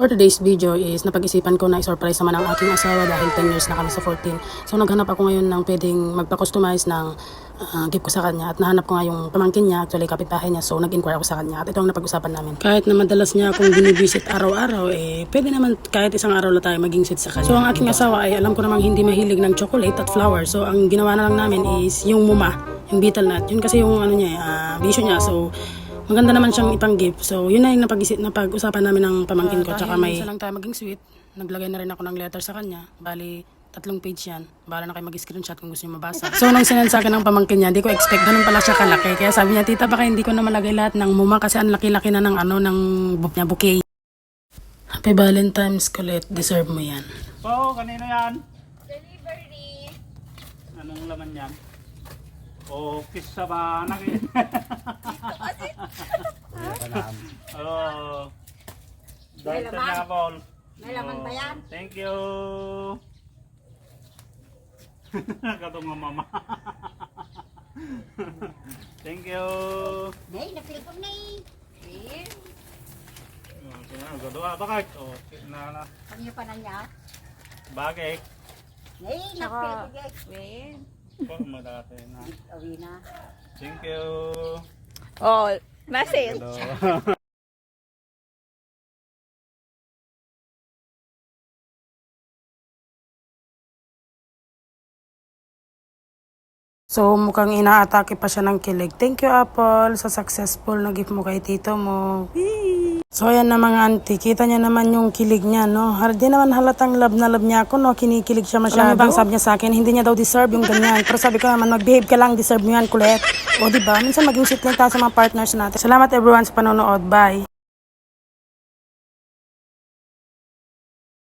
For today's video is napag-isipan ko na i-surprise naman ang aking asawa dahil 10 years na kami sa 14. So naghanap ako ngayon ng pwedeng magpa-customize ng gift ko sa kanya at nahanap ko nga yung pamangkin niya, actually kapitbahay niya, so nag-inquire ako sa kanya at ito ang napag-usapan namin. Kahit na madalas niya akong binibisit araw-araw, pwede naman kahit isang araw lang tayo maging sit sa kanya. So ang aking asawa ay alam ko namang hindi mahilig ng chocolate at flower, so ang ginawa na lang namin is yung muma, yung betel nut, yun kasi yung ano niya, bisyo niya, so maganda naman siyang ipang gift. So, yun na yung napag-usapan namin ng pamangkin ko. Tsaka may isa lang tayo maging sweet. Naglagay na rin ako ng letter sa kanya. Bali, 3 page yan. Bahala na kayo mag-screenshot kung gusto niyo mabasa. So, nung sinend sa akin ng pamangkin niya, hindi ko expect ganun pala siya kalaki. Kaya sabi niya, tita, baka hindi ko na malagay lahat ng muma kasi ang laki-laki na ng bouquet. Happy Valentine's, Colette. Deserve mo yan. So, kanino yan? Delivery. Anong laman yan? O, kiss sa banak eh. Oo. Dahil sa laman? Napol. May laman ba yan? Thank you. Katong nga mama. Thank you. Nay, naplikon na eh. Gadwa, bakit? O, na. Kanyo pa na niya? Bakit? Nay, naplikon eh. Po, madati na. Awi na. Thank you. Oh, message. So, mukhang inaatake pa siya ng kilig. Thank you, Apple, sa successful na gift mo kay tito mo. Whee! So, ayan na mga auntie. Kita niya naman yung kilig niya, no? Di naman halatang love na love niya ako, no? Kinikilig siya masyado. Alam niyo bang sabi niya sa akin, hindi niya daw deserve yung ganyan. Pero sabi ko naman, mag-behave ka lang, deserve mo yan, Colette. O, diba? Minsan maging sweet lang tayo sa mga partners natin. Salamat everyone sa panonood. Bye!